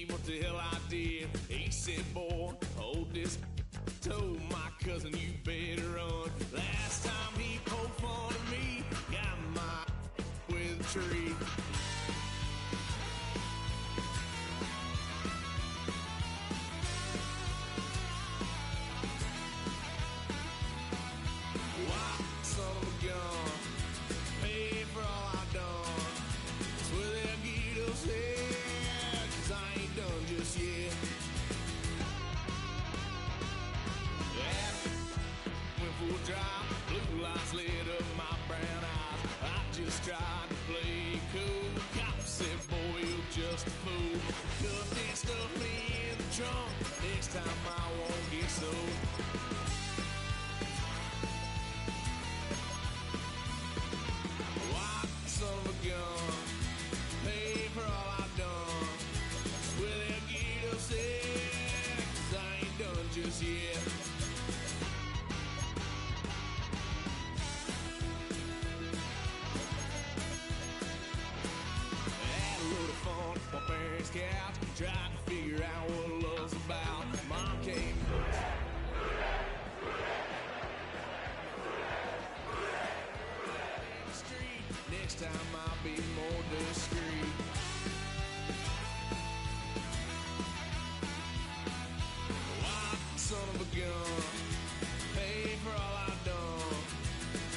What the hell I did? He said, boy, hold this. Told my cousin you better run. Last time he poked fun at me, got my with a tree. Why, son of a gun, pay for all I done. Swear they'll get us here, 'cause I ain't done just yet. Went full drive, blue lights lit up my brown eyes. I just tried to play cool. Cop said, boy, you're just a fool. Cuffed and stuffed me in the trunk. Next time I won't get so. White son of a gun, pay for all I've done. Swear they'll get us there, 'cause I ain't done just yet. My parents' couch, tried to figure out what love's about. Mom came street. Next time I'll be more discreet. White son of a gun, pay for all I've done.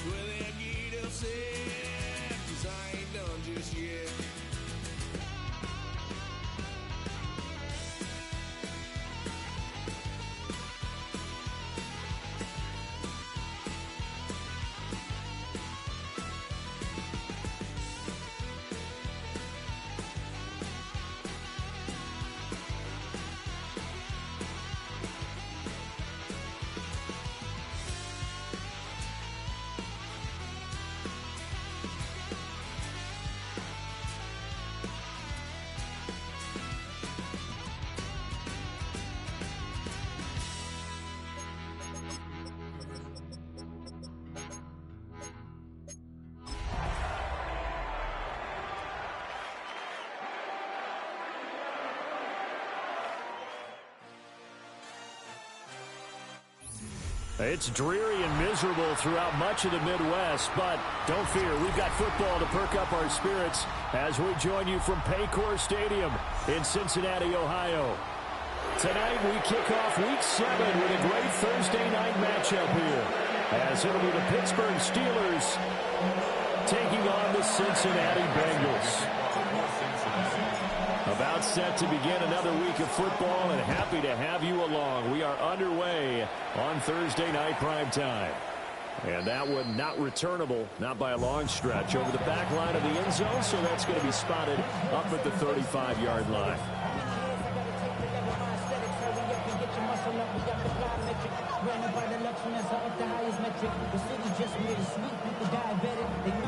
Swear they'll get upset, 'cause I ain't done just yet. It's dreary and miserable throughout much of the Midwest, but don't fear, we've got football to perk up our spirits as we join you from Paycor Stadium in Cincinnati, Ohio. Tonight we kick off Week 7 with a great Thursday night matchup here, as it'll be the Pittsburgh Steelers taking on the Cincinnati Bengals. About set to begin another week of football, and happy to have you along. We are underway on Thursday night primetime. And that one not returnable, not by a long stretch, over the back line of the end zone, so that's going to be spotted up at the 35-yard line.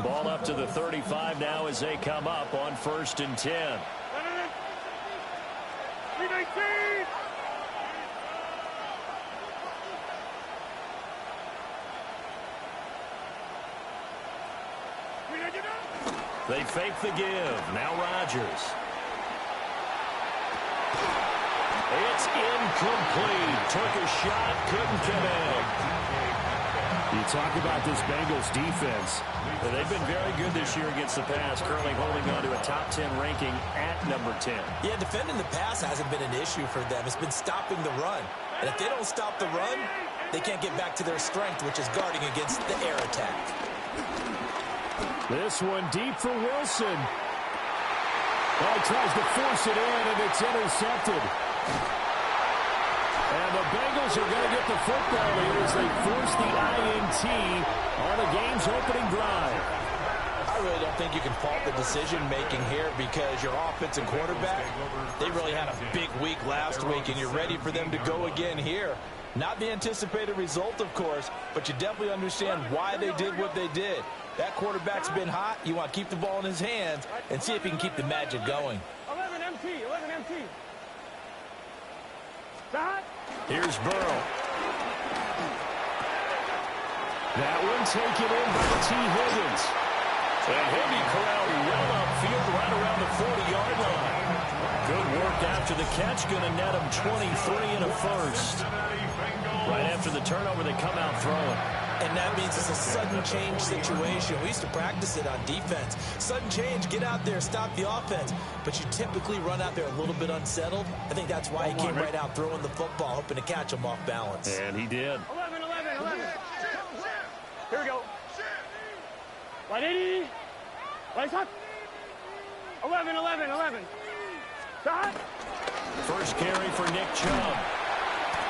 Ball up to the 35 now as they come up on 1st and 10. They fake the give. Now Rodgers. It's incomplete. Took a shot, couldn't connect. You talk about this Bengals defense. They've been very good this year against the pass, currently holding on to a top 10 ranking at number 10. Yeah, defending the pass hasn't been an issue for them. It's been stopping the run. And if they don't stop the run, they can't get back to their strength, which is guarding against the air attack. This one deep for Wilson. Well, he tries to force it in, and it's intercepted. And the Bengals are going to get the football here as they force the INT on the game's opening drive. I really don't think you can fault the decision-making here because your offense and quarterback, they really had a big week last week, and you're ready for them to go again here. Not the anticipated result, of course, but you definitely understand why they did what they did. That quarterback's been hot. You want to keep the ball in his hands and see if he can keep the magic going. 11 MT. Here's Burrow. That one taken in by T. Higgins. And he'll be corralled well upfield right around the 40-yard line. Good work after the catch. Going to net him 23 and a first. Right after the turnover, they come out throwing. And that means it's a sudden change situation. We used to practice it on defense. Sudden change, get out there, stop the offense. But you typically run out there a little bit unsettled. I think that's why he came right out throwing the football, hoping to catch him off balance. And he did. 11, 11, 11. Here we go. 180. Lights up. 11, 11, 11. Stop. First carry for Nick Chubb.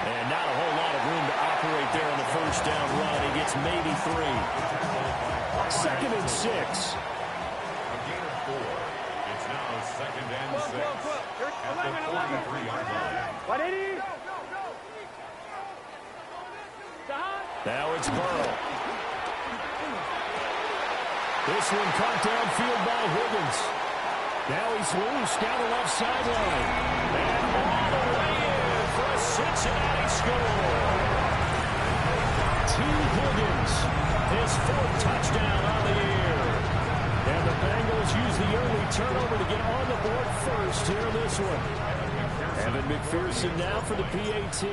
And not a whole lot of room to operate there on the first down run. He gets maybe 3. 2nd and 6. A gain of 4. It's now 2nd and 6. At the 43-yard line. 180. Now it's Burrow. This one caught downfield by Higgins. Now he's loose down the left sideline. And all the way in for a Cincinnati score. T. Higgins, his 4th touchdown on the year. And the Bengals use the early turnover to get on the board first here in this one. Evan McPherson now for the PAT.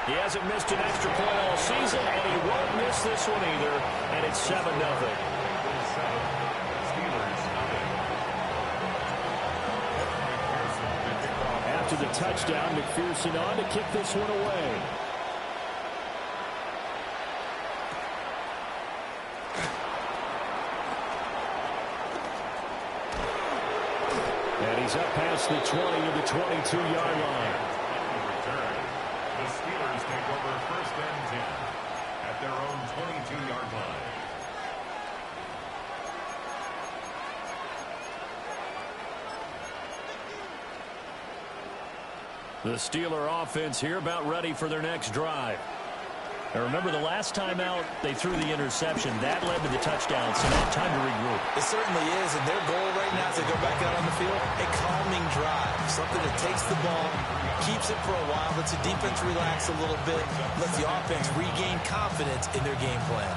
He hasn't missed an extra point all season, and he won't miss this one either. And it's 7-0. After the touchdown, McPherson on to kick this one away. And he's up past the 20 to the 22-yard line. The Steelers take over 1st and 10 at their own 22-yard line. The Steeler offense here about ready for their next drive. Now remember, the last time out, they threw the interception. That led to the touchdown, so now time to regroup. It certainly is, and their goal right now as they go back out on the field, a calming drive. Something that takes the ball, keeps it for a while, lets the defense relax a little bit, lets the offense regain confidence in their game plan.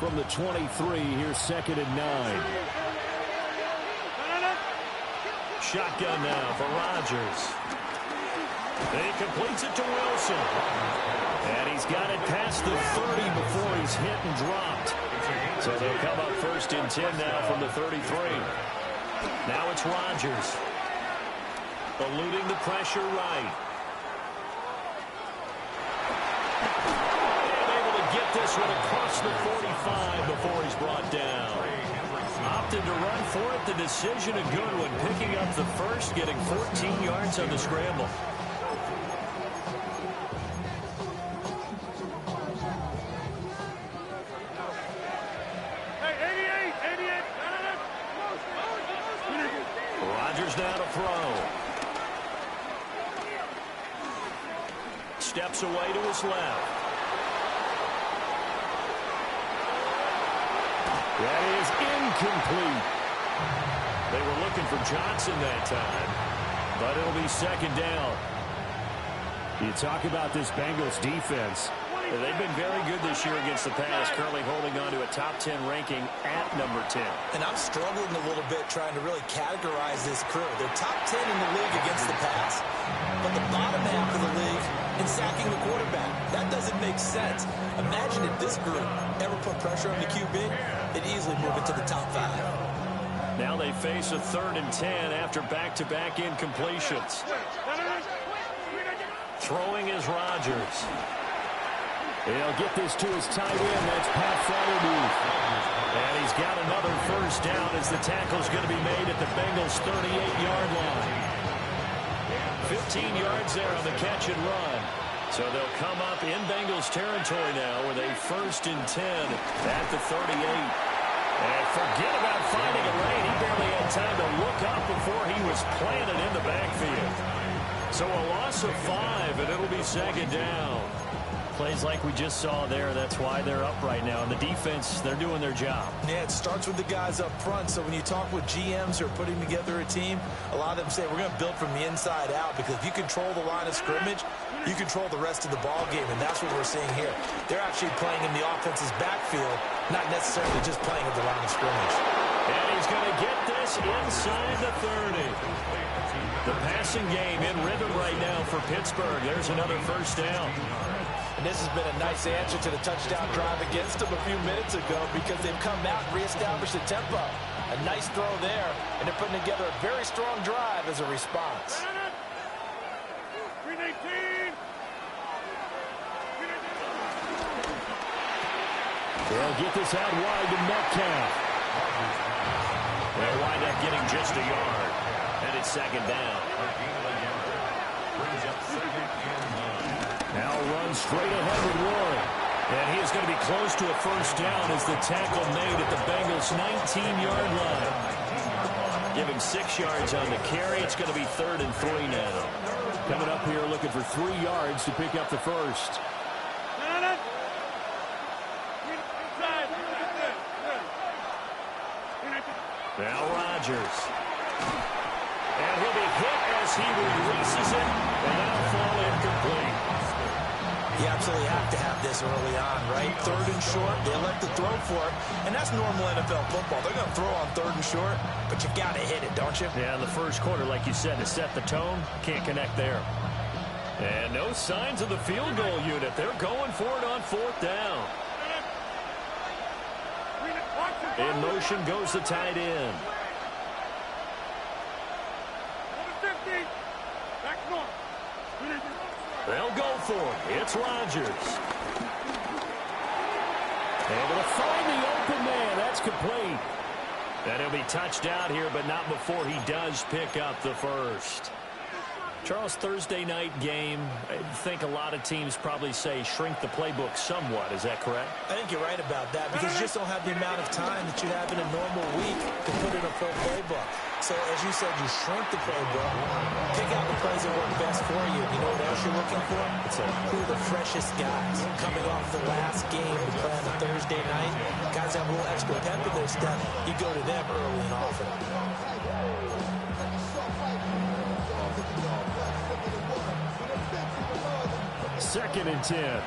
From the 23, here's 2nd and 9. Shotgun now for Rodgers. He completes it to Wilson. And he's got it past the 30 before he's hit and dropped. So they'll come up 1st and 10 now from the 33. Now it's Rodgers. Eluding the pressure right. Get this one across the 45 before he's brought down. Opted to run for it. The decision a good one. Picking up the first, getting 14 yards on the scramble. Hey, 88. Rodgers now to throw. Steps away to his left. That is incomplete. They were looking for Johnson that time, but it'll be 2nd down. You talk about this Bengals defense. They've been very good this year against the pass, currently holding on to a top 10 ranking at number 10. And I'm struggling a little bit trying to really categorize this crew. They're top 10 in the league against the pass, but the bottom half of the league in sacking the quarterback. That doesn't make sense. Imagine if this group ever put pressure on the QB, they'd easily move it to the top 5. Now they face a 3rd and 10 after back-to-back incompletions. Throwing is Rodgers. He'll get this to his tight end. That's Pat Fryermuth. And he's got another first down as the tackle's going to be made at the Bengals' 38-yard line. 15 yards there on the catch and run. So they'll come up in Bengals territory now with a 1st and 10 at the 38. And forget about finding a lane. He barely had time to look up before he was planted in the backfield. So a loss of 5, and it'll be 2nd down. Plays like we just saw there. That's why they're up right now. And the defense, they're doing their job. Yeah, it starts with the guys up front. So when you talk with GMs who are putting together a team, a lot of them say we're going to build from the inside out, because if you control the line of scrimmage, you control the rest of the ball game, and that's what we're seeing here. They're actually playing in the offense's backfield, not necessarily just playing at the line of scrimmage. And he's going to get this inside the 30. The passing game in rhythm right now for Pittsburgh. There's another first down. And this has been a nice answer to the touchdown drive against them a few minutes ago, because they've come out and reestablished the tempo. A nice throw there, and they're putting together a very strong drive as a response. They'll get this out wide to Metcalf. They'll wind up getting just a yard. And it's second down. Now runs straight ahead with Warren. And he is going to be close to a first down as the tackle made at the Bengals' 19-yard line. Giving 6 yards on the carry. It's going to be 3rd and 3 now. Coming up here looking for 3 yards to pick up the first. Now Rodgers. And he'll be hit as he releases it, and that'll fall incomplete. You absolutely have to have this early on, right? 3rd and short, they elect to throw for it, and that's normal NFL football. They're going to throw on 3rd and short, but you got to hit it, don't you? Yeah, in the first quarter, like you said, to set the tone, can't connect there. And no signs of the field goal unit. They're going for it on 4th down. In motion goes the tight end. They'll go for it. It's Rodgers. Able to find the open man. That's complete. And he'll be touched out here, but not before he does pick up the first. Charles, Thursday night game, I think a lot of teams probably say shrink the playbook somewhat. Is that correct? I think you're right about that, because you just don't have the amount of time that you have in a normal week to put in a full playbook. So, as you said, you shrink the playbook, pick out the plays that work best for you. You know what else you're looking for? It's who are the freshest guys coming off the last game to play on a Thursday night. Guys have a little extra pep in their step. You go to them early and often. 2nd and 10.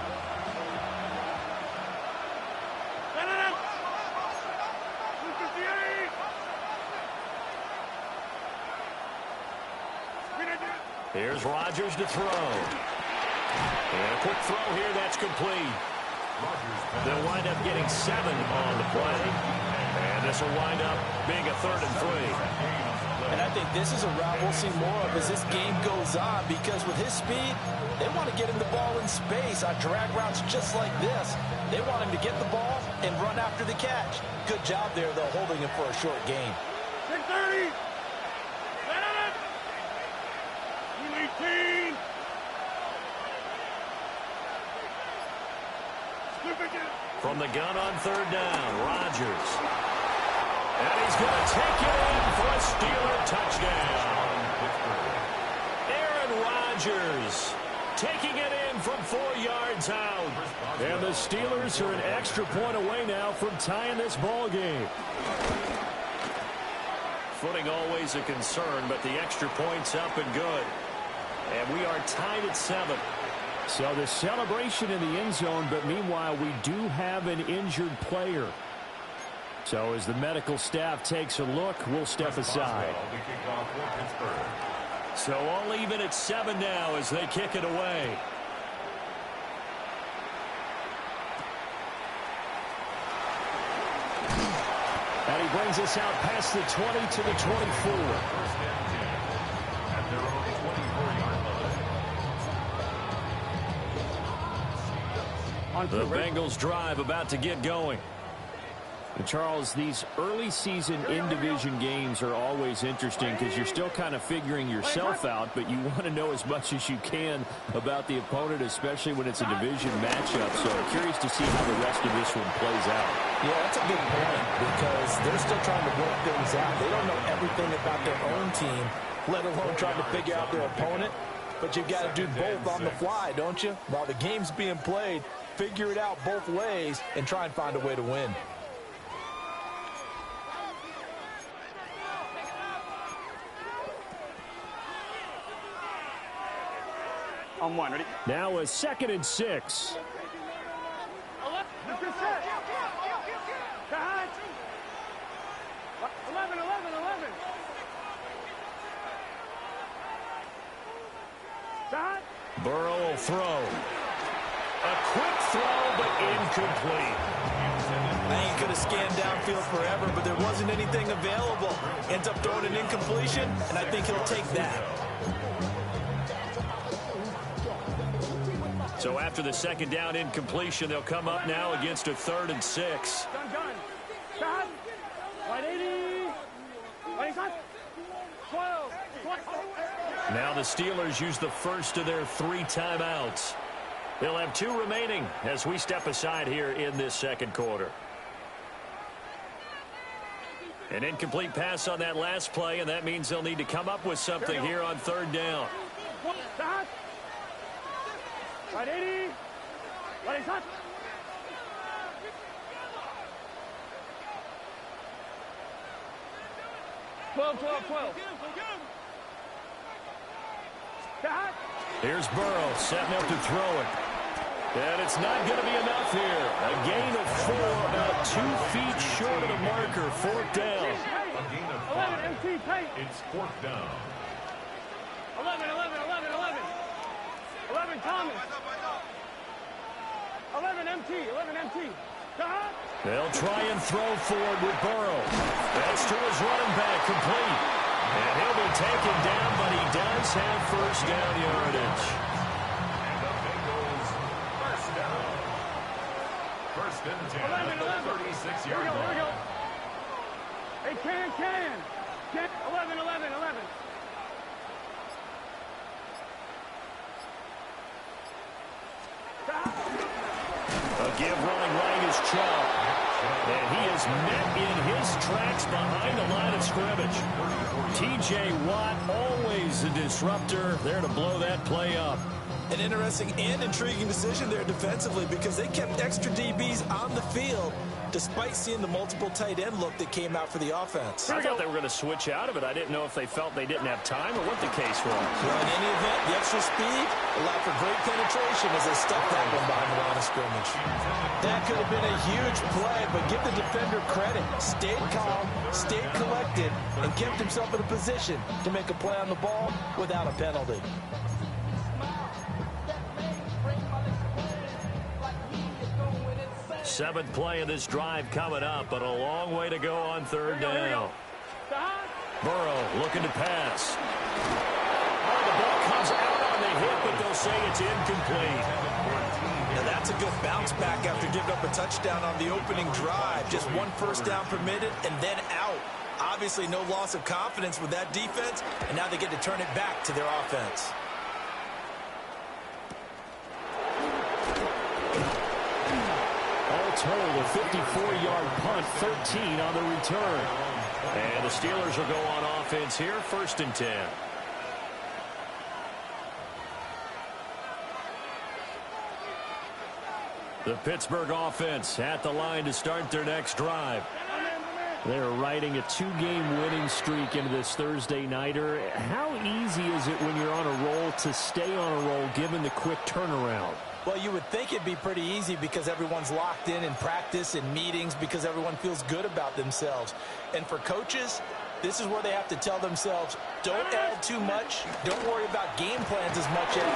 Here's Rodgers to throw. And a quick throw here, that's complete. They'll wind up getting 7 on the play. And this will wind up being a 3rd and 3. And I think this is a route we'll see more of as this game goes on, because with his speed, they want to get him the ball in space on drag routes just like this. They want him to get the ball and run after the catch. Good job there, though, holding him for a short gain. 6:30. 18. From the gun on 3rd down, Rodgers. And he's going to take it in for a Steeler touchdown. Aaron Rodgers taking it in from 4 yards out. And the Steelers are an extra point away now from tying this ball game. Footing always a concern, but the extra point's up and good. And we are tied at 7. So the celebration in the end zone, but meanwhile we do have an injured player. So as the medical staff takes a look, we'll step aside. So all even at 7 now as they kick it away. And he brings us out past the 20 to the 24. The Bengals drive about to get going. And Charles, these early season in-division games are always interesting because you're still kind of figuring yourself out, but you want to know as much as you can about the opponent, especially when it's a division matchup. So I'm curious to see how the rest of this one plays out. Yeah, that's a good point, because they're still trying to work things out. They don't know everything about their own team, let alone trying to figure out their opponent. but you've got to do both on the fly, don't you? While the game's being played, figure it out both ways and try and find a way to win. On one, ready? Now a 2nd and 6. 11. Burrow will throw. A quick throw, but incomplete. I ain't going to scan downfield forever, but there wasn't anything available. Ends up throwing an incompletion, and I think he'll take that. So after the 2nd down incompletion, they'll come up now against a 3rd and 6. Done. Shot. 180. 12. Now the Steelers use the first of their 3 timeouts. They'll have 2 remaining as we step aside here in this 2nd quarter. An incomplete pass on that last play, and that means they'll need to come up with something here on 3rd down. Shot. 180. 12. Here's Burrow setting up to throw it. And it's not going to be enough here. A gain of 4, about 2 feet short of the marker. 4th down. A gain of 5. It's 4th down. 11 Thomas. 11 MT. They'll try and throw forward with Burrow. That's to his running back, complete. And he'll be taken down, but he does have 1st down yardage. And the Bengals, 1st down. 1st and 10 at the 36-yard line. Here we go. Hey, can. 11. A give running right is Chubb. And he is met in his tracks behind the line of scrimmage. T.J. Watt, always a disruptor, there to blow that play up. An interesting and intriguing decision there defensively because they kept extra DBs on the field despite seeing the multiple tight end look that came out for the offense. I thought they were going to switch out of it. I didn't know if they felt they didn't have time or what the case was. Well, in any event, the extra speed allowed for great penetration as they stuffed that one behind the line of scrimmage. That could have been a huge play, but give the defender credit. Stayed calm, stayed collected, and kept himself in a position to make a play on the ball without a penalty. Seventh play of this drive coming up, but a long way to go on 3rd down. Burrow looking to pass. Oh, the ball comes out on the hit, but they'll say it's incomplete. Now that's a good bounce back after giving up a touchdown on the opening drive. Just 1 first down permitted and then out. Obviously no loss of confidence with that defense, and now they get to turn it back to their offense. Total a 54-yard punt, 13 on the return. And the Steelers will go on offense here, 1st and 10. The Pittsburgh offense at the line to start their next drive. They're riding a 2-game winning streak into this Thursday nighter. How easy is it when you're on a roll to stay on a roll given the quick turnaround? Well, you would think it'd be pretty easy because everyone's locked in practice and meetings because everyone feels good about themselves. And for coaches, this is where they have to tell themselves, don't add too much. Don't worry about game plans as much as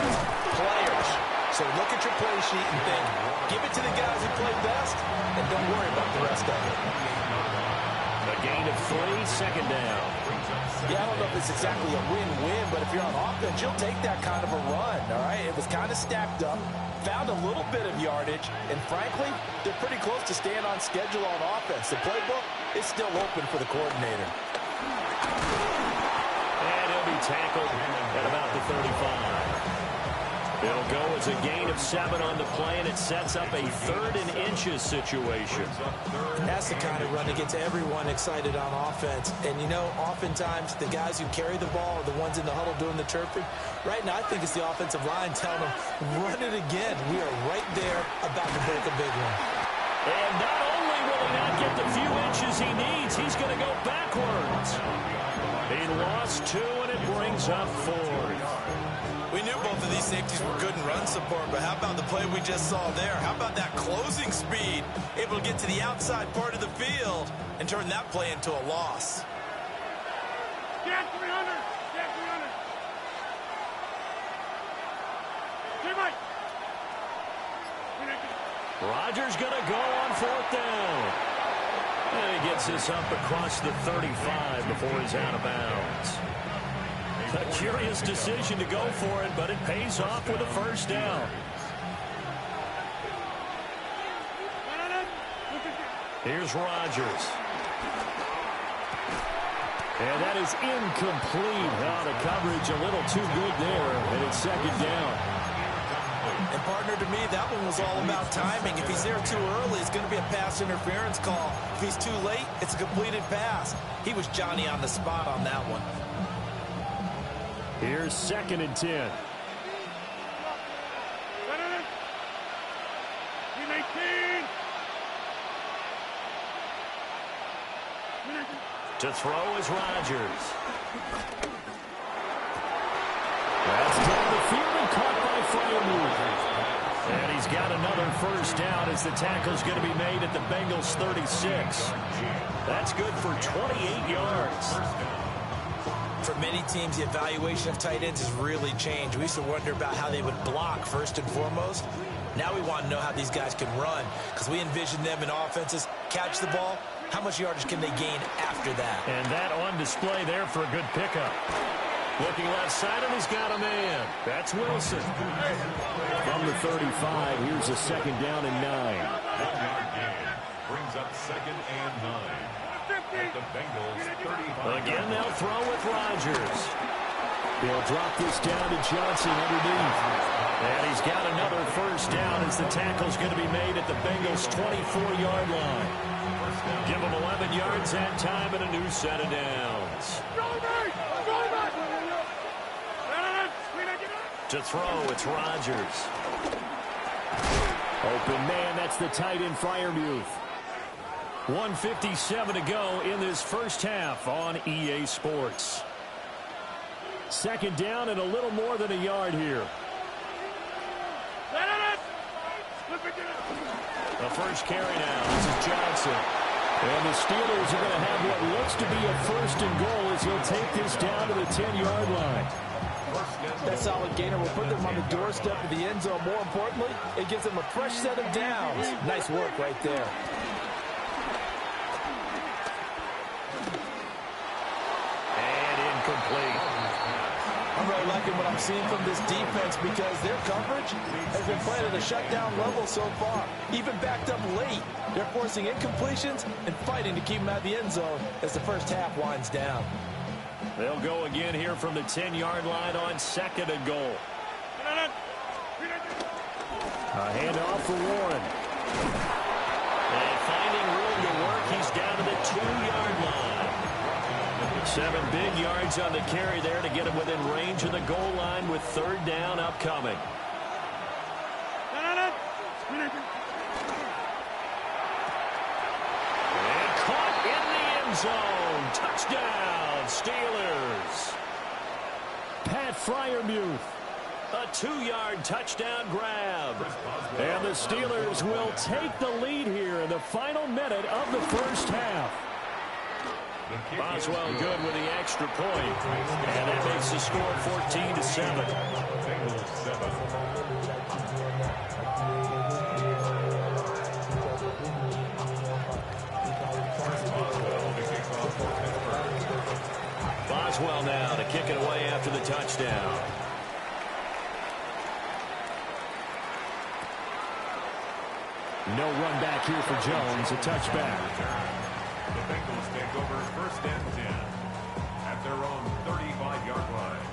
players. So look at your play sheet and think, give it to the guys who play best, and don't worry about the rest of it. A gain of 3, 2nd down. Yeah, I don't know if it's exactly a win-win, but if you're on offense, you'll take that kind of a run, all right? It was kind of stacked up, found a little bit of yardage, and frankly, they're pretty close to staying on schedule on offense. The playbook is still open for the coordinator. And he'll be tackled at about the 35. It'll go as a gain of 7 on the play, and it sets up a 3rd and inches situation. That's the kind of run that gets everyone excited on offense. And, you know, oftentimes the guys who carry the ball are the ones in the huddle doing the chirping. Right now, I think it's the offensive line telling them, run it again. We are right there about to break a big one. And not only will he not get the few inches he needs, he's going to go backwards. He lost 2, and it brings up 4th. We knew both of these safeties were good in run support, but how about the play we just saw there? How about that closing speed? Able to get to the outside part of the field and turn that play into a loss. Get 300. Get 300. Hey, Mike. Rodgers going to go on 4th down. And he gets this up across the 35 before he's out of bounds. A curious decision to go for it, but it pays off with a 1st down. Here's Rodgers. And that is incomplete. Now the coverage a little too good there, and it's 2nd down. And partner, to me, that one was all about timing. If he's there too early, it's going to be a pass interference call. If he's too late, it's a completed pass. He was Johnny on the spot on that one. Here's 2nd and 10. To throw is Rodgers. That's down the field and caught by Freiermuth. And he's got another 1st down as the tackle's going to be made at the Bengals 36. That's good for 28 yards. For many teams, the evaluation of tight ends has really changed. We used to wonder about how they would block first and foremost. Now we want to know how these guys can run, because we envision them in offenses catch the ball. How much yardage can they gain after that? And that on display there for a good pickup. Looking left side, and he's got a man. That's Wilson. From the 35, here's a 2nd down and 9. Brings up 2nd and 9. At the Bengals 35. Again, they'll throw with Rodgers. He'll drop this down to Johnson underneath. And he's got another 1st down as the tackle's going to be made at the Bengals' 24-yard line. Give him 11 yards and time and a new set of downs. To throw, it's Rodgers. Open man, that's the tight end Freiermuth. 1:57 to go in this 1st half on EA Sports. 2nd down and a little more than a yard here. The 1st carry now. This is Johnson. And the Steelers are going to have what looks to be a 1st and goal as he'll take this down to the 10-yard line. That solid gainer will put them on the doorstep of the end zone. More importantly, it gives them a fresh set of downs. Nice work right there. And incomplete. I'm really liking what I'm seeing from this defense because their coverage has been playing at a shutdown level so far. Even backed up late, they're forcing incompletions and fighting to keep them out of the end zone as the 1st half winds down. They'll go again here from the 10-yard line on 2nd and goal. A handoff for Warren. And finding room to work, he's down to the 2-yard line. 7 big yards on the carry there to get him within range of the goal line with 3rd down upcoming. And caught in the end zone. Touchdown, Steelers. Pat Freiermuth. A 2-yard touchdown grab. And the Steelers will take the lead here in the final minute of the 1st half. Boswell good with the extra point. And that makes the score 14-7. Boswell now to kick it away after the touchdown. No run back here for Jones. A touchback. The Bengals take over 1st and 10 at their own 35-yard line.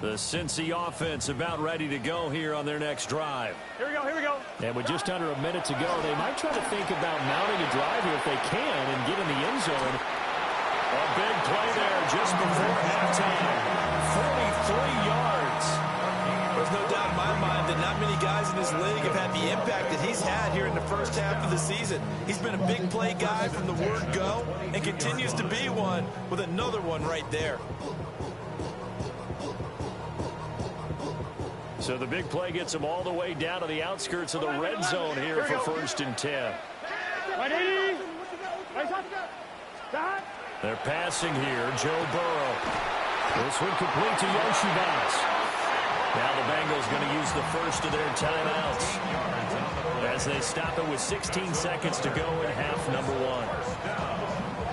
The Cincy offense about ready to go here on their next drive. Here we go, here we go. And with just under a minute to go, they might try to think about mounting a drive here if they can and get in the end zone. A big play there just before halftime. 43 yards. There's no doubt in my mind that not many guys in this league have had the impact that he's had here in the first half of the season. He's been a big play guy from the word go and continues to be one with another one right there. So the big play gets them all the way down to the outskirts of the red zone here for 1st and 10. They're passing here. Joe Burrow. This one complete to Yoshibas. Now the Bengals going to use the first of their timeouts as they stop it with 16 seconds to go in half number 1.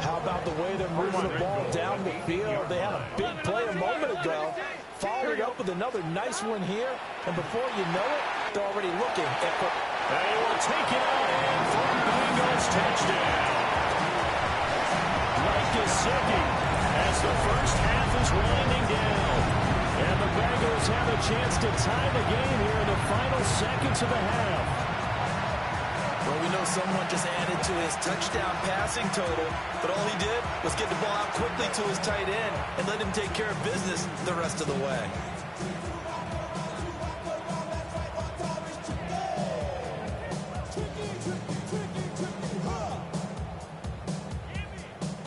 How about the way they're moving the ball down the field? They had a big play a moment ago. Followed up with another nice one here. And before you know it, they're already looking at they will take it out and for the Bengals touchdown. Mike Gesicki as the first half is winding down. And the Bengals have a chance to tie the game here in the final seconds of the half. Well, we know someone just added to his touchdown passing total, but all he did was get the ball out quickly to his tight end and let him take care of business the rest of the way.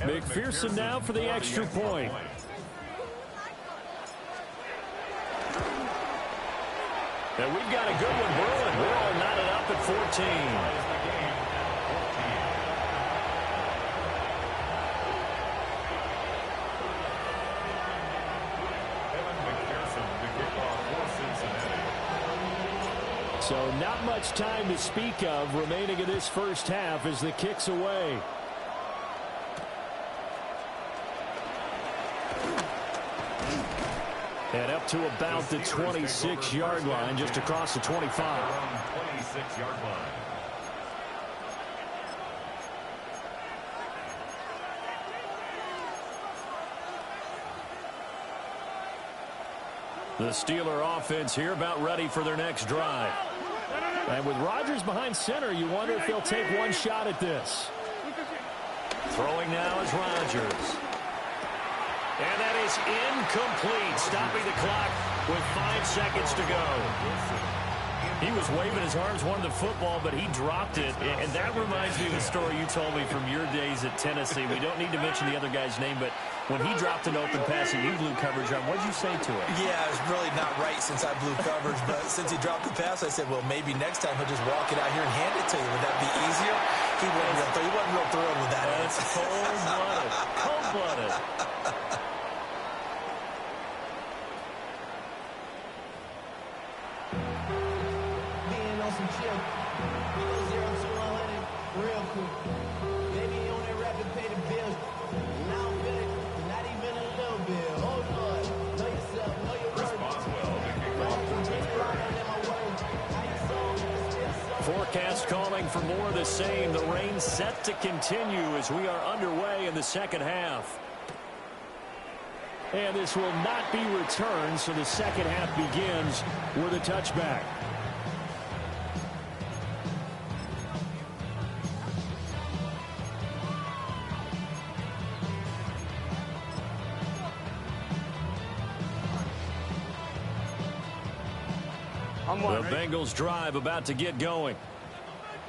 McPherson now for the extra point. And we've got a good one brewing. We're all knotted up at 14. So not much time to speak of remaining in this first half as the kick's away. And up to about the 26-yard line, just across the 25. 26-yard line. The Steeler offense here about ready for their next drive. And with Rodgers behind center, you wonder if they'll take one shot at this. Throwing now is Rodgers. And that is incomplete, stopping the clock with 5 seconds to go. He was waving his arms, wanted the football, but he dropped it. And that reminds me of the story you told me from your days at Tennessee. We don't need to mention the other guy's name, but when he dropped an open pass and you blew coverage on, what did you say to him? Yeah, it was really not right since I blew coverage, but since he dropped the pass, I said, well, maybe next time he'll just walk it out here and hand it to you. Would that be easier? He wasn't real thrilled with that. That's cold-blooded. Cold-blooded. Some chill. 0 to 100 real quick. Baby on that rapid pay the bills. Now I'm feeling not even a little bit. Oh Lord, know yourself, know your worth. Forecast calling for more of the same. The rain set to continue as we are underway in the second half. And this will not be returned, so the second half begins with a touchback. The Bengals drive about to get going.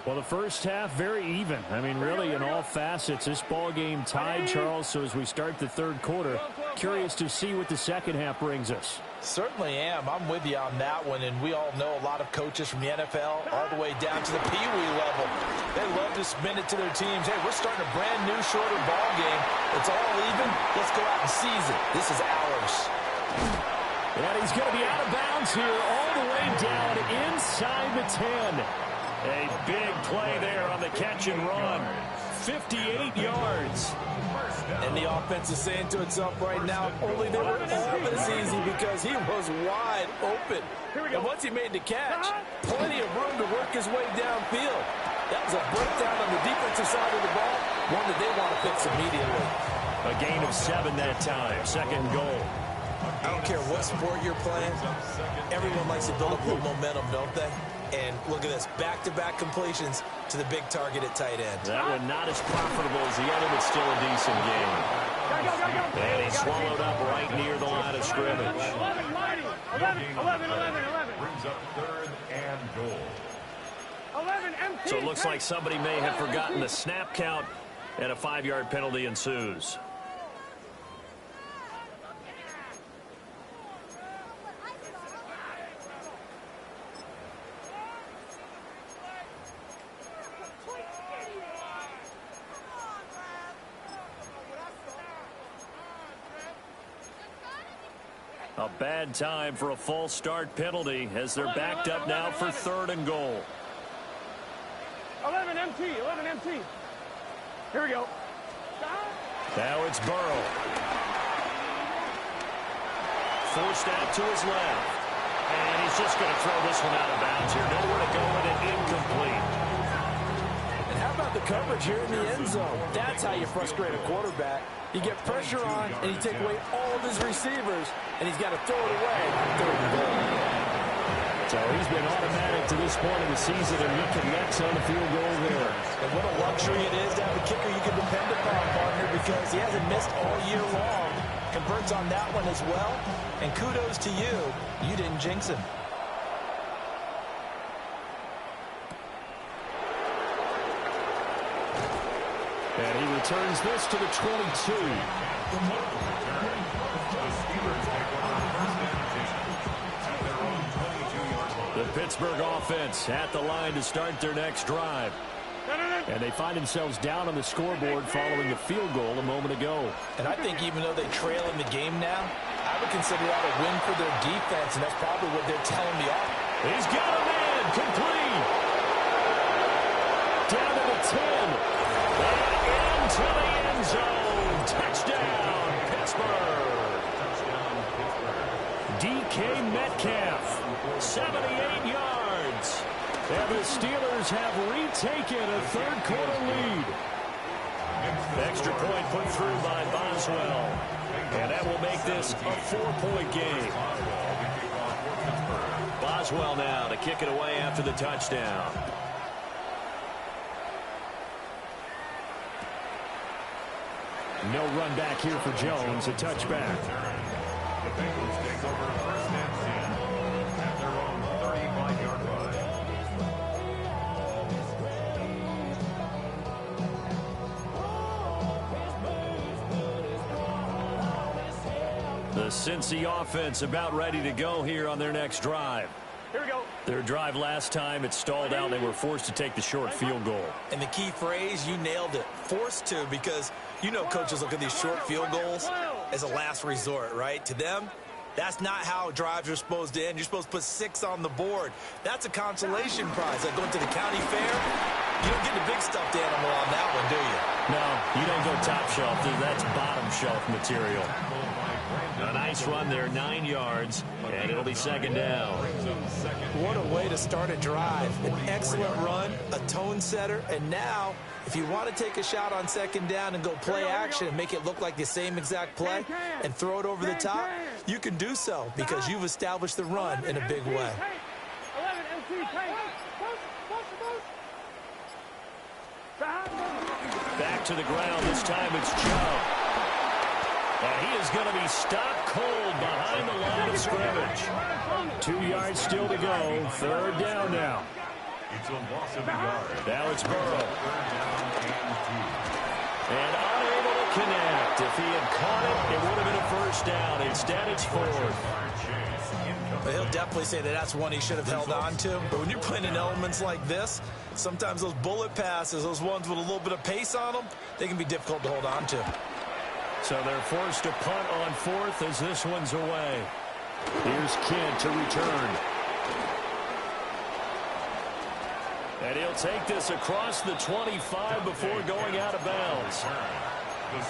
Well, the first half very even. I mean, really in all facets. This ball game tied, Charles. So as we start the third quarter, curious to see what the second half brings us. Certainly am. I'm with you on that one. And we all know a lot of coaches from the NFL all the way down to the Pee Wee level. They love to spin it to their teams. Hey, we're starting a brand new, shorter ball game. It's all even. Let's go out and seize it. This is ours. And he's going to be out of bounds here all the way down inside the 10. A big play there on the catch and run. 58 yards. And the offense is saying to itself right now, only they were all this easy because he was wide open. And once he made the catch, plenty of room to work his way downfield. That was a breakdown on the defensive side of the ball, one that they want to fix immediately. A gain of 7 that time. Second goal. I don't care what sport you're playing. Everyone likes to build up a little momentum, don't they? And look at this, back-to-back completions to the big target at tight end. That one not as profitable as the other, but still a decent game. And he's swallowed up right near the line of scrimmage. 11. Brings up 3rd and goal. 11 empty. So it looks like somebody may have forgotten the snap count, and a 5-yard penalty ensues. A bad time for a false start penalty as they're backed up now for 3rd and goal. 11 empty. Here we go. Now it's Burrow. Forced out to his left. And he's just going to throw this one out of bounds here. Nowhere to go with it, incomplete. And how about the coverage here in the end zone? That's how you frustrate a quarterback. You get pressure on, and you take away all of his receivers, and he's got to throw it away on 3rd and goal. So he's been automatic to this point of the season, and looking next on the field goal there. And what a luxury it is to have a kicker you can depend upon, partner, because he hasn't missed all year long. Converts on that one as well, and kudos to you. You didn't jinx him. And he returns this to the 22. The Pittsburgh offense at the line to start their next drive. And they find themselves down on the scoreboard following a field goal a moment ago. And I think even though they trail in the game now, I would consider that a win for their defense, and that's probably what they're telling me off. He's got a man, complete. Down to the 10. And into the end zone. Touchdown, Pittsburgh. DK Metcalf, 78 yards. And the Steelers have retaken a 3rd quarter lead. Extra point put through by Boswell. And that will make this a 4-point game. Boswell now to kick it away after the touchdown. No run back here for Jones, a touchback. The Bengals take over 1st and 10 at their own 35-yard line. The Cincy offense about ready to go here on their next drive. Here we go. Their drive last time, it stalled out. They were forced to take the short field goal. And the key phrase, you nailed it. Forced to, because you know coaches look at these short field goals as a last resort, right? To them, that's not how drives are supposed to end. You're supposed to put 6 on the board. That's a consolation prize. Like going to the county fair, you don't get the big stuffed animal on that one, do you? No, you don't go top shelf. That's bottom shelf material. A nice run there, 9 yards, and it'll be 2nd down. What a way to start a drive. An excellent run, a tone setter, and now, if you want to take a shot on 2nd down and go play action and make it look like the same exact play and throw it over the top, you can do so because you've established the run in a big way. 11 empty. Back to the ground. This time it's Joe. And he is going to be stopped cold behind the line of scrimmage. 2 yards still to go. 3rd down now. It's a loss of a yard. Now it's Burrow. 3rd down and 2. And unable to connect. If he had caught it, it would have been a 1st down. Instead, it's 4th. But he'll definitely say that that's one he should have held on to. But when you're playing in elements like this, sometimes those bullet passes, those ones with a little bit of pace on them, they can be difficult to hold on to. So they're forced to punt on 4th as this one's away. Here's Kidd to return. And he'll take this across the 25 before going out of bounds.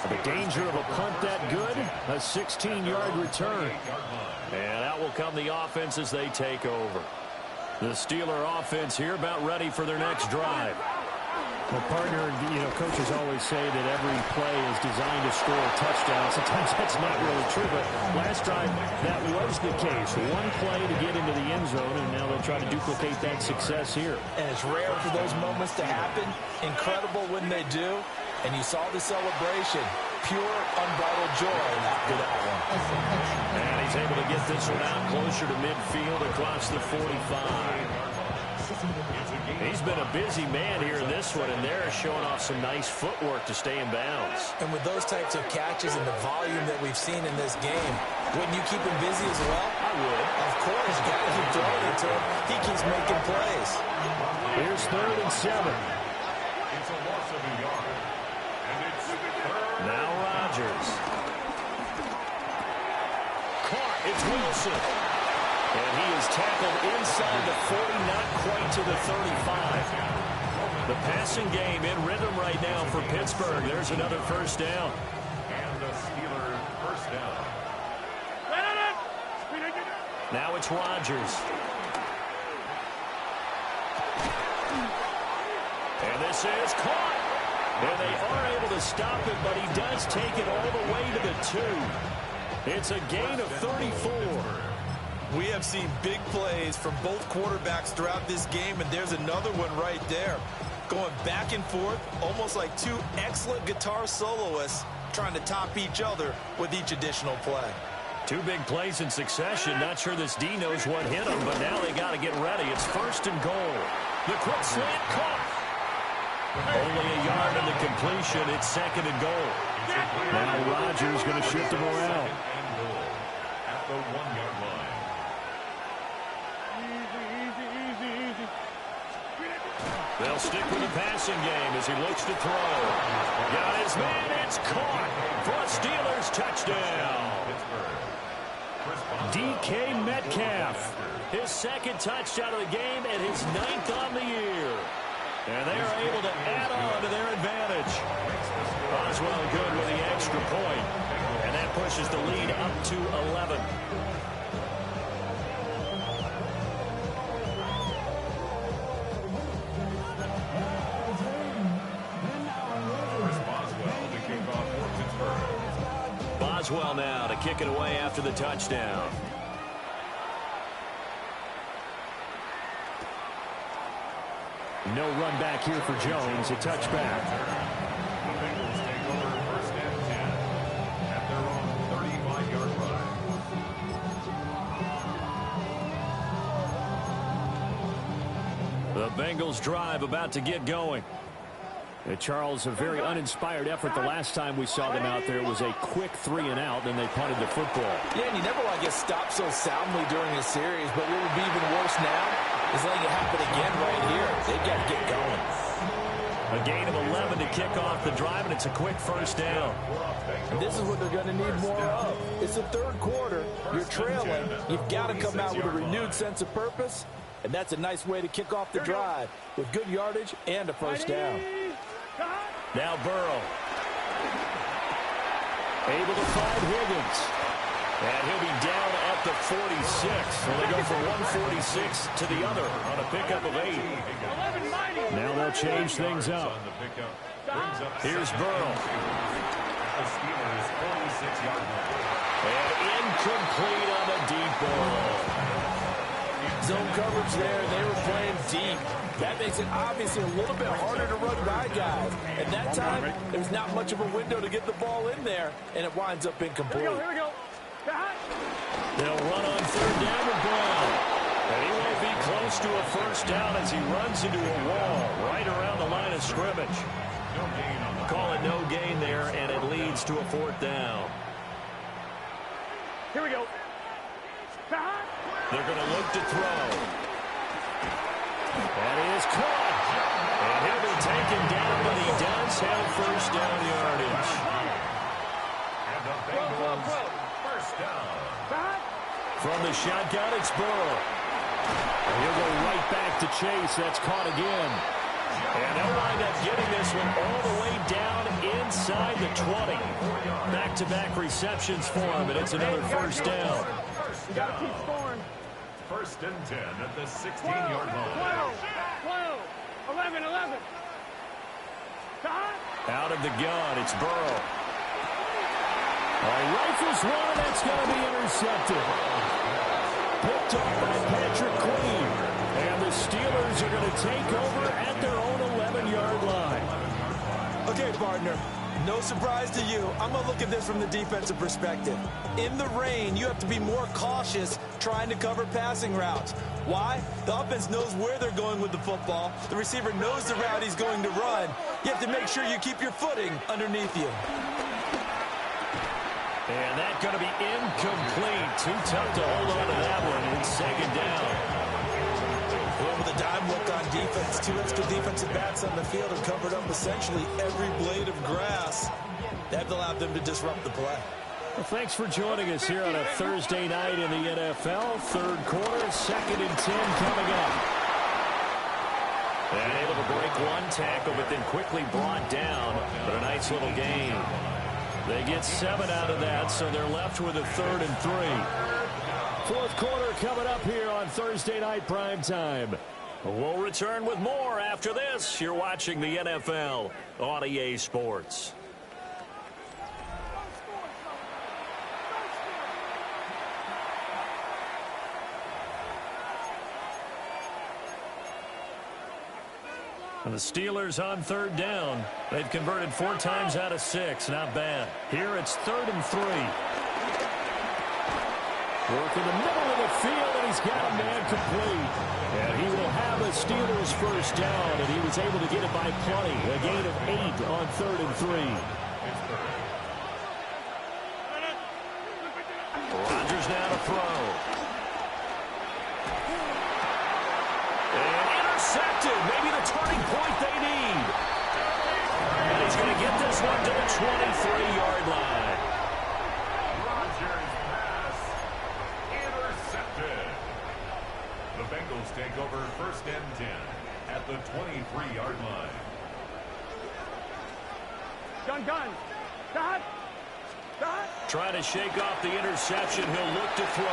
The danger of a punt that good, a 16-yard return. And out will come the offense as they take over. The Steeler offense here about ready for their next drive. Well, partner, coaches always say that every play is designed to score a touchdown. Sometimes that's not really true, but last time that was the case. One play to get into the end zone, and now they'll try to duplicate that success here. And it's rare for those moments to happen. Incredible when they do. And you saw the celebration. Pure, unbridled joy after that one. And he's able to get this one out closer to midfield across the 45. He's been a busy man here in this one, and they're showing off some nice footwork to stay in bounds. And with those types of catches and the volume that we've seen in this game, wouldn't you keep him busy as well? I would. Of course, you got to keep throwing it to him. He keeps making plays. Here's 3rd and 7. It's a loss of a yard. And it's 3rd. Now Rodgers. Caught. It's Wilson. And he is tackled inside the 40, not quite to the 35. The passing game in rhythm right now for Pittsburgh. There's another first down. And the Steelers first down. Now it's Rodgers. And this is caught. And they are able to stop it, but he does take it all the way to the 2. It's a gain of 34. We have seen big plays from both quarterbacks throughout this game, and there's another one right there. Going back and forth, almost like two excellent guitar soloists trying to top each other with each additional play. 2 big plays in succession. Not sure this D knows what hit him, but now they got to get ready. It's 1st and goal. The quick slant caught. Only a yard in the completion. It's 2nd and goal. Now Rodgers going to shift him around. At the 1-yard line. They'll stick with the passing game as he looks to throw. Got his man. It's caught for a Steelers touchdown. DK Metcalf. His 2nd touchdown of the game and his 9th on the year. And they are able to add on to their advantage. Boswell good with the extra point. And that pushes the lead up to 11. Boswell now to kick it away after the touchdown. No run back here for Jones. A touchback. The Bengals take over 1st and 10 at their own 35-yard line. The Bengals drive about to get going. Charles, a very uninspired effort the last time we saw them out there. It was a quick 3 and out, then they punted the football. Yeah, and you never want to get stopped so soundly during a series, but what would be even worse now is letting it happen again right here. They've got to get going. A gain of 11 to kick off the drive, and it's a quick 1st down. And this is what they're going to need more of. It's the 3rd quarter. You're trailing. You've got to come out with a renewed sense of purpose, and that's a nice way to kick off the drive with good yardage and a 1st down. Now Burrow. Able to find Higgins. And he'll be down at the 46. So they go from 146 to the other on a pickup of 8. Now they'll change things up. Here's Burrow. The Steelers 46-yard line. And incomplete on the deep ball. Zone coverage there. They were playing deep. That makes it obviously a little bit harder to run by guys. At that time, there's not much of a window to get the ball in there, and it winds up incomplete. Here we go. They'll run on 3rd down with Brown. And he won't be close to a 1st down as he runs into a wall right around the line of scrimmage. Call it no gain there, and it leads to a 4th down. Here we go. They're going to look to throw. And he is caught. And he'll be taken down, but he does have 1st down yardage. And the Bengals first down. From the shotgun, it's Burrow. And he'll go right back to Chase. That's caught again. And they'll wind up getting this one all the way down inside the 20. Back-to-back receptions for him, and it's another 1st down. You got to keep scoring. 1st and 10 at the 16-yard line. 12, 11. Out of the gun, it's Burrow. Rifles one, and that's going to be intercepted. Picked off by Patrick Queen. And the Steelers are going to take over at their own 11-yard line. Okay, partner. No surprise to you. I'm going to look at this from the defensive perspective. In the rain, you have to be more cautious trying to cover passing routes. Why? The offense knows where they're going with the football. The receiver knows the route he's going to run. You have to make sure you keep your footing underneath you. And that's going to be incomplete. Too tough to hold on to that one. It's second down. Well, with a dime look on defense, 2 extra defensive backs on the field have covered up essentially every blade of grass. That allowed them to disrupt the play. Well, thanks for joining us here on a Thursday night in the NFL. Third quarter, 2nd and 10 coming up. And able to break one tackle, but then quickly brought down. But a nice little gain. They get 7 out of that, so they're left with a 3rd and 3. Fourth quarter coming up here on Thursday Night Primetime. We'll return with more after this. You're watching the NFL on EA Sports. And the Steelers on 3rd down. They've converted 4 times out of 6. Not bad. Here it's 3rd and 3. Work in the middle of the field, and he's got a man complete. And he will have a Steelers first down, and he was able to get it by plenty. A gain of 8 on 3rd and 3. Rodgers now to throw. And intercepted. Maybe the turning point they need. And he's going to get this one to the 23-yard line. Rodgers' pass intercepted. The Bengals take over 1st and 10 at the 23-yard line. Gun. Dot. Trying to shake off the interception. He'll look to throw.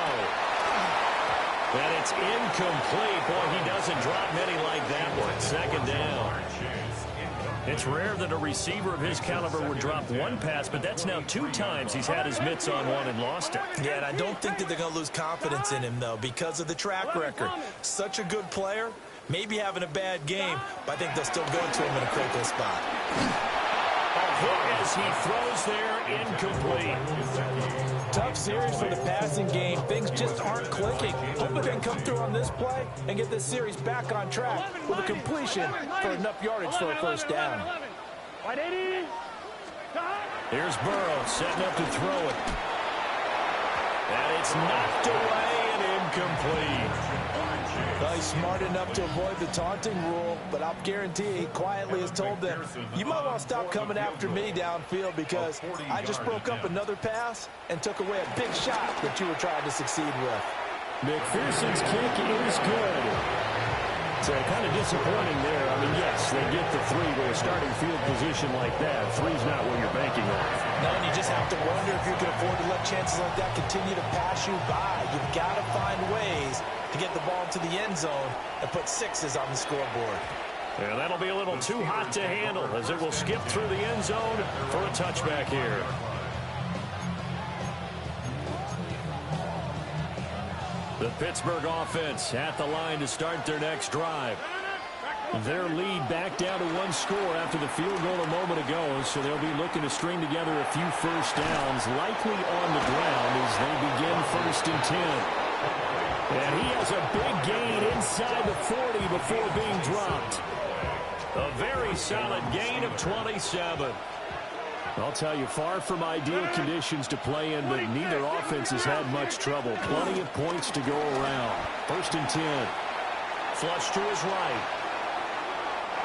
And it's incomplete. Boy, he doesn't drop many like that one. 2nd down. It's rare that a receiver of his caliber would drop one pass, but that's now 2 times he's had his mitts on one and lost it. Yeah, and I don't think that they're going to lose confidence in him, though, because of the track record. Such a good player, maybe having a bad game, but I think they'll still go to him in a critical spot. As he throws there, incomplete. Tough series for the passing game. Things just aren't clicking. Hope they can come through on this play and get this series back on track with a completion for enough yardage for a first down. Here's Burrow setting up to throw it. And it's knocked away and incomplete. Well, he's smart enough to avoid the taunting rule, but I'll guarantee he quietly has told them, you might want to stop coming after me downfield because I just broke up another pass and took away a big shot that you were trying to succeed with. McPherson's kick is good. So kind of disappointing there. I mean, yes, they get the 3 with a starting field position like that. 3's not what you're banking on. No, and you just have to wonder if you can afford to let chances like that continue to pass you by. You've got to find ways to get the ball into the end zone and put 6s on the scoreboard. And that'll be a little too hot to handle as it will skip through the end zone for a touchback here. The Pittsburgh offense at the line to start their next drive. Their lead back down to 1 score after the field goal a moment ago, so they'll be looking to string together a few first downs, likely on the ground as they begin 1st and 10. And he has a big gain inside the 40 before being dropped. A very solid gain of 27. I'll tell you, far from ideal conditions to play in, but neither offense has had much trouble. Plenty of points to go around. 1st and 10. Flush to his right.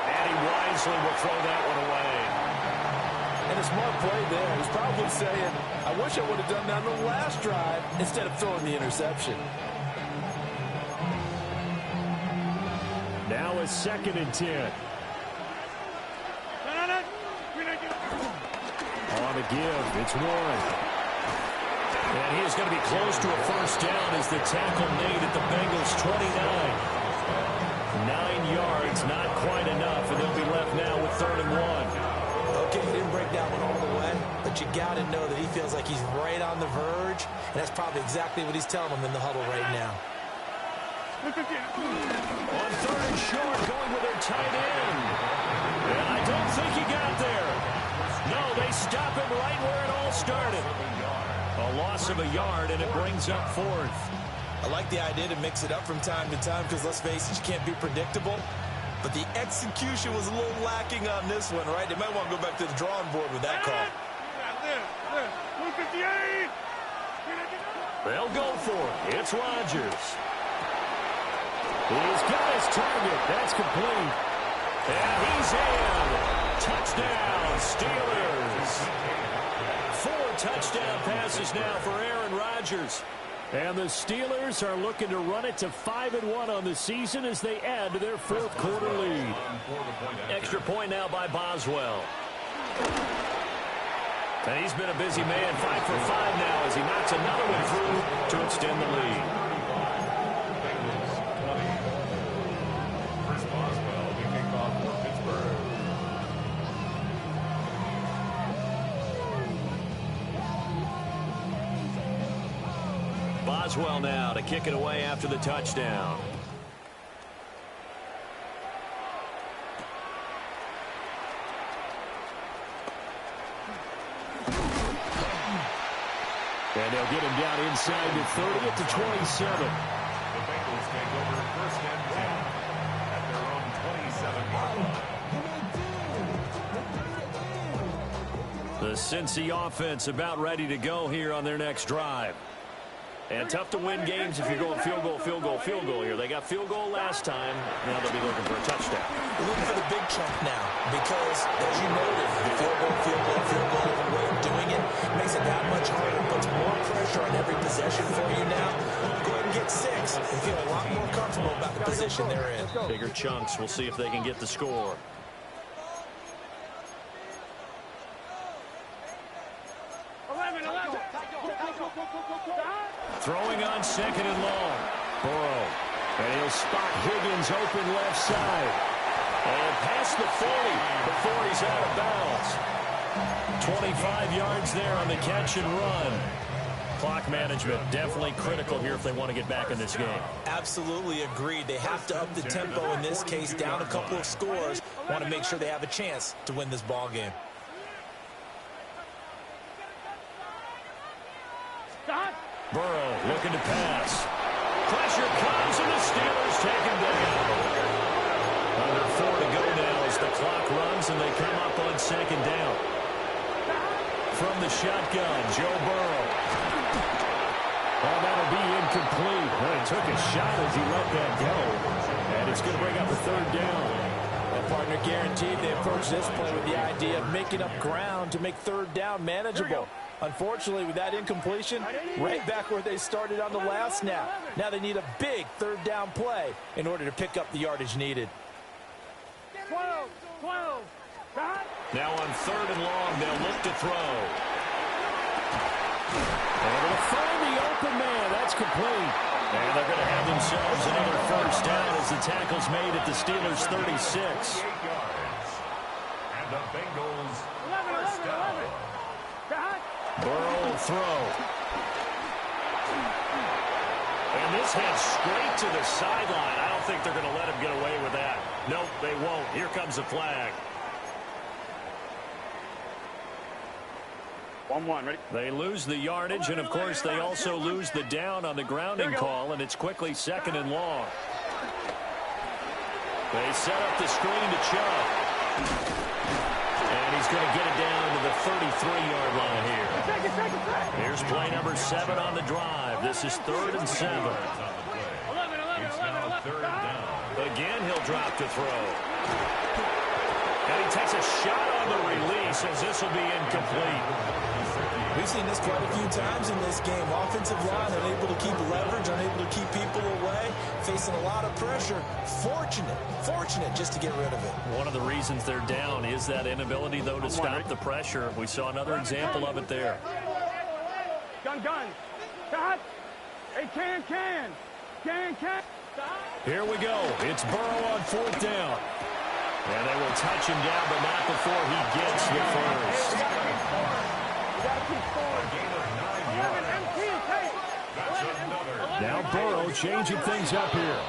And he wisely will throw that one away. And a smart play there. He's probably saying, I wish I would have done that on the last drive instead of throwing the interception. Now it's 2nd and 10. On the give, it's Warren. And he is going to be close to a first down as the tackle made at the Bengals' 29. 9 yards, not quite enough, and they'll be left now with 3rd and 1. but you got to know that he feels like he's right on the verge, and that's probably exactly what he's telling them in the huddle right now. On third and short, going with their tight end. And I don't think he got there. No, they stop him right where it all started. A loss of a yard, and it brings up fourth. I like the idea to mix it up from time to time because, let's face it, you can't be predictable. But the execution was a little lacking on this one, right? They might want to go back to the drawing board with that call. They'll go for it. It's Rodgers. He's got his target. That's complete. And he's in. Touchdown, Steelers. 4 touchdown passes now for Aaron Rodgers. And the Steelers are looking to run it to 5-1 on the season as they add to their fourth quarter lead. Extra point now by Boswell. And he's been a busy man, 5 for 5 now as he knocks another one through to extend the lead. Boswell now to kick it away after the touchdown. And they'll get him down inside the 30 at the 27. The Bengals take over first and 10 at their own 27-yard line. The Cincy offense about ready to go here on their next drive. And tough to win games if you're going field goal, field goal, field goal here. They got field goal last time. Now they'll be looking for a touchdown. We're looking for the big chunk now because, as you noted, the field goal, the way of doing it makes it that much harder. Puts more pressure on every possession for you now. Go ahead and get 6 and feel a lot more comfortable about the position they're in. Bigger chunks. We'll see if they can get the score. Throwing on second and long. Burrow. And he'll spot Higgins open left side. And past the 40 before he's out of bounds. 25 yards there on the catch and run. Clock management definitely critical here if they want to get back in this game. Absolutely agreed. They have to up the tempo in this case, down a couple of scores. Want to make sure they have a chance to win this ball game. Burrow looking to pass. Pressure comes, and the Steelers take him down. Under 4 to go now as the clock runs, and they come up on second down. From the shotgun, Joe Burrow. Oh, that'll be incomplete. Well, he took a shot as he let that go. And it's going to bring up a third down. Well, partner, guaranteed they approach this play with the idea of making up ground to make third down manageable. Unfortunately, with that incompletion, right back where they started on the last snap. Now they need a big third down play in order to pick up the yardage needed. 12. Now on third and long, they'll look to throw. They're going to find the open man. That's complete. And they're going to have themselves another first down as the tackle's made at the Steelers' 36. And the Bengals first down. Burrow will throw. And this heads straight to the sideline. I don't think they're going to let him get away with that. Nope, they won't. Here comes the flag. 1-1, ready? They lose the yardage, and of course they also lose the down on the grounding call, and it's quickly second and long. They set up the screen to Chubb. And he's going to get it down to the 33-yard line here. Here's play number 7 on the drive. This is 3rd and 7. It's now third down. Again, he'll drop to throw. And he takes a shot on the release as this will be incomplete. We've seen this quite a few times in this game. Offensive line unable to keep leverage, unable to keep people away, facing a lot of pressure. Fortunate just to get rid of it. One of the reasons they're down is that inability, though, to stop the pressure. We saw another example of it there. Gun. Cut. Hey, can. Here we go. It's Burrow on 4th down. And they will touch him down, but not before he gets the first. Gotta keep scoring. A gain of 9 11 yards. MT, take. That's another. Now Burrow changing things up here.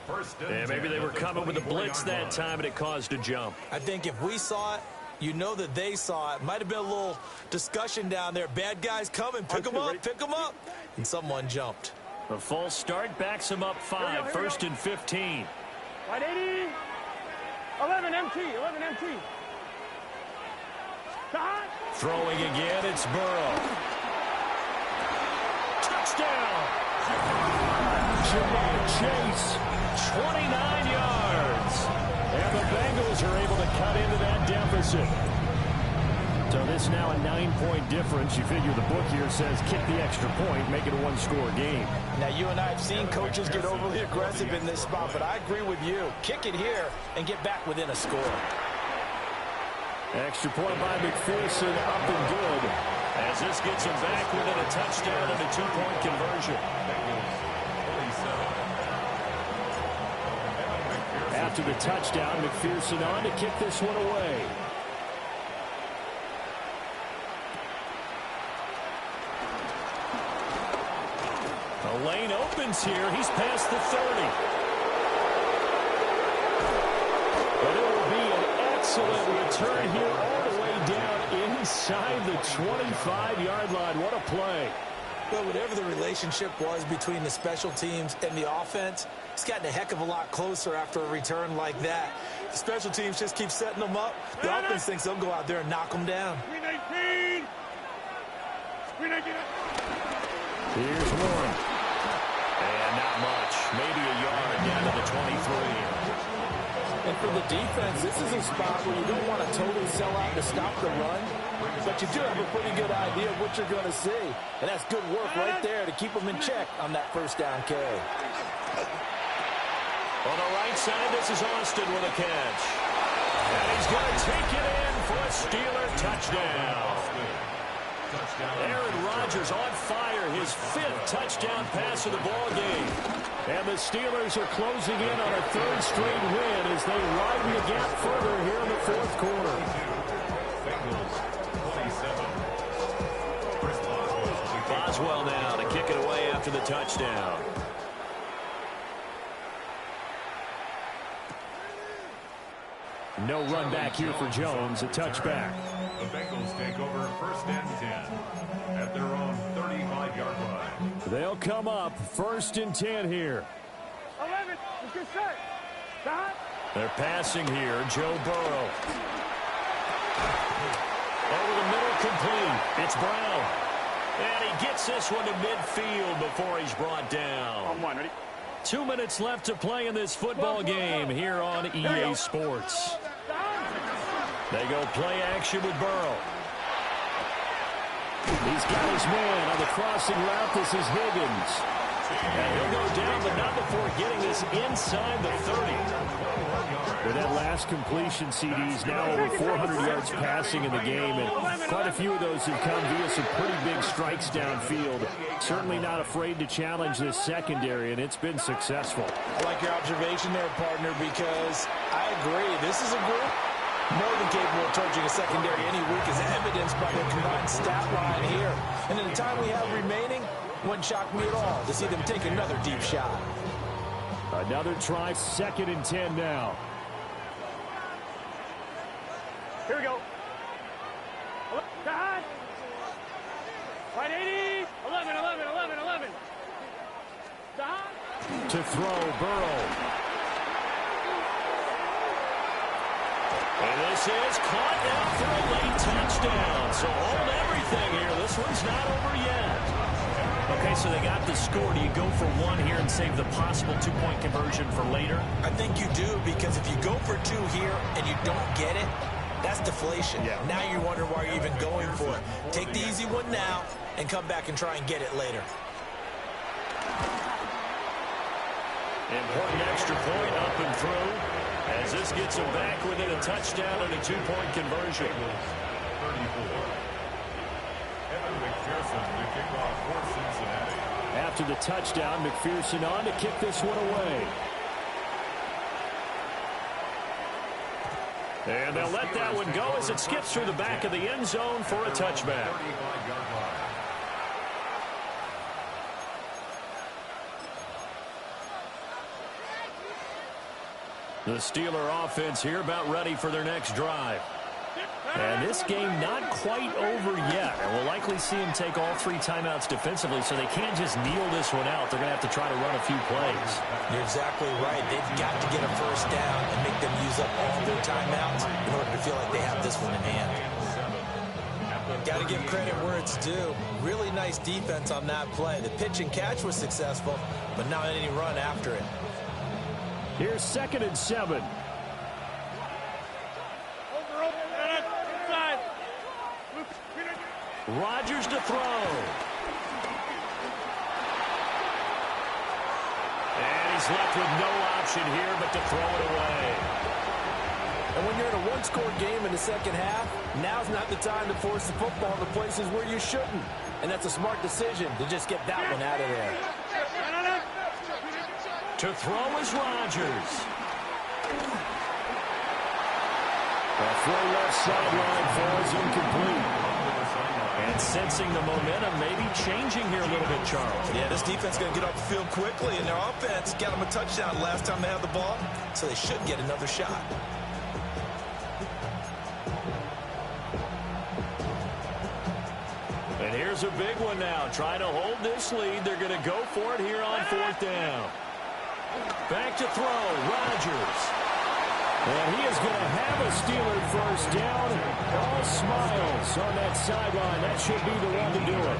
First and Yeah, maybe 10 they were at the coming with a 24 blitz yard that line. time, and it caused a jump. I think if we saw it, you know that they saw it. Might have been a little discussion down there. Bad guys coming. Pick them up, pick them up. And someone jumped. A false start backs him up 5. First and 15. Right 80. 11 MT, 11 MT. Stop. Throwing again, it's Burrow. Touchdown! Jamar Chase, 29 yards. And the Bengals are able to cut into that deficit. So this is now a 9-point difference. You figure the book here says kick the extra point, make it a one-score game. Now, you and I have seen coaches get overly aggressive in this spot, but I agree with you. Kick it here and get back within a score. Extra point by McPherson, up and good. As this gets him back within a touchdown and a 2-point conversion. After the touchdown, McPherson on to kick this one away. The lane opens here. He's past the 30. But it will be an excellent return here all the way down inside the 25-yard line. What a play. Well, whatever the relationship was between the special teams and the offense, it's gotten a heck of a lot closer after a return like that. The special teams just keep setting them up. The offense thinks they'll go out there and knock them down. Green 18. Green 18. Here's one. And not much. Maybe a yard down to the 23. And for the defense, this is a spot where you don't want to totally sell out to stop the run, but you do have a pretty good idea of what you're going to see. And that's good work right there to keep them in check on that first down carry. On the right side, this is Austin with a catch. And he's going to take it in for a Steeler touchdown. Aaron Rodgers on fire, his 5th touchdown pass of the ball game. And the Steelers are closing in on a 3rd straight win as they widen the gap further here in the 4th quarter. Boswell now to kick it away after the touchdown. No run back here for Jones, a touchback. The Bengals take over first and 10 at their own 35-yard line. They'll come up 1st and 10 here. 11. Let's get set. Stop. They're passing here. Joe Burrow. Over the middle, complete. It's Brown. And he gets this one to midfield before he's brought down. On one, ready? 2 minutes left to play in this football game here on EA Sports. They go play action with Burrow. He's got his man on the crossing route. This is Higgins. And he'll go down, but not before getting this inside the 30. With that last completion, CD's now over 400 yards passing in the game, and quite a few of those have come via some pretty big strikes downfield. Certainly not afraid to challenge this secondary, and it's been successful. I like your observation there, partner, because I agree. This is a group more than capable of torching a secondary any week, as evidenced by their combined stat line here. And in the time we have remaining, wouldn't shock me at all to see them take another deep shot. Another try, 2nd and 10 now. Here we go. God. Right 80. 11, 11, 11, 11. Stop. To throw, Burrow. And this is caught now for a late touchdown. So hold everything here. This one's not over yet. Okay, so they got the score. Do you go for one here and save the possible 2-point conversion for later? I think you do, because if you go for 2 here and you don't get it, that's deflation. Yeah. Now you're wondering why you're even going for it. Take the easy one now and come back and try and get it later. Important extra point up and through, as this gets him back within a touchdown and a 2-point conversion. 34. Evan McPherson to kick off for Cincinnati. After the touchdown, McPherson on to kick this one away. And they'll let that one go as it skips through the back of the end zone for a touchback. The Steeler offense here about ready for their next drive. And this game not quite over yet. And we'll likely see him take all 3 timeouts defensively, so they can't just kneel this one out. They're going to have to try to run a few plays. You're exactly right. They've got to get a first down and make them use up all their timeouts in order to feel like they have this one in hand. Got to give credit where it's due. Really nice defense on that play. The pitch and catch was successful, but not any run after it. Here's 2nd and 7. Rodgers to throw. And he's left with no option here but to throw it away. And when you're in a one-score game in the second half, now's not the time to force the football in the places where you shouldn't. And that's a smart decision to just get that one out of there. To throw is Rodgers. The throw left sideline falls incomplete. And sensing the momentum maybe changing here a little bit, Charles. Yeah, this defense is going to get off the field quickly, and their offense got them a touchdown last time they had the ball, so they should get another shot. And here's a big one now. Trying to hold this lead. They're going to go for it here on 4th down. Back to throw. Rodgers. And he is going to have a Steeler first down. All smiles on that sideline. That should be the one to do it.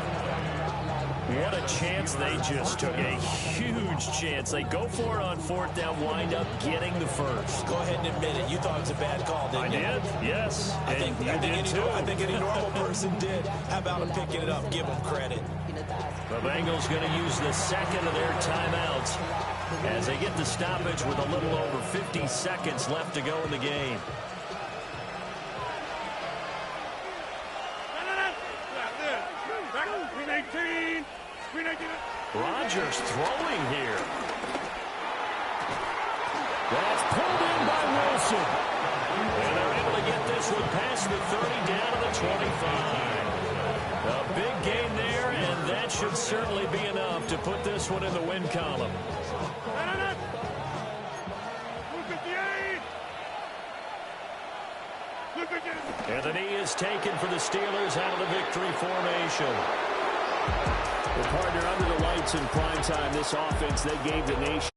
What a chance they just took. A huge chance. They go for it on 4th down, wind up getting the first. Go ahead and admit it. You thought it was a bad call, didn't you? I did, yes. I think any normal person did. How about him picking it up? Give him credit. The Bengals going to use the 2nd of their timeouts as they get the stoppage with a little over 50 seconds left to go in the game. Rodgers throwing here. That's pulled in by Wilson. And they're able to get this one past the 30 down to the 25. A big gain there, and that should certainly be enough to put this one in the win column. And the knee is taken for the Steelers out of the victory formation. Well, partner, under the lights in primetime, this offense, they gave the nation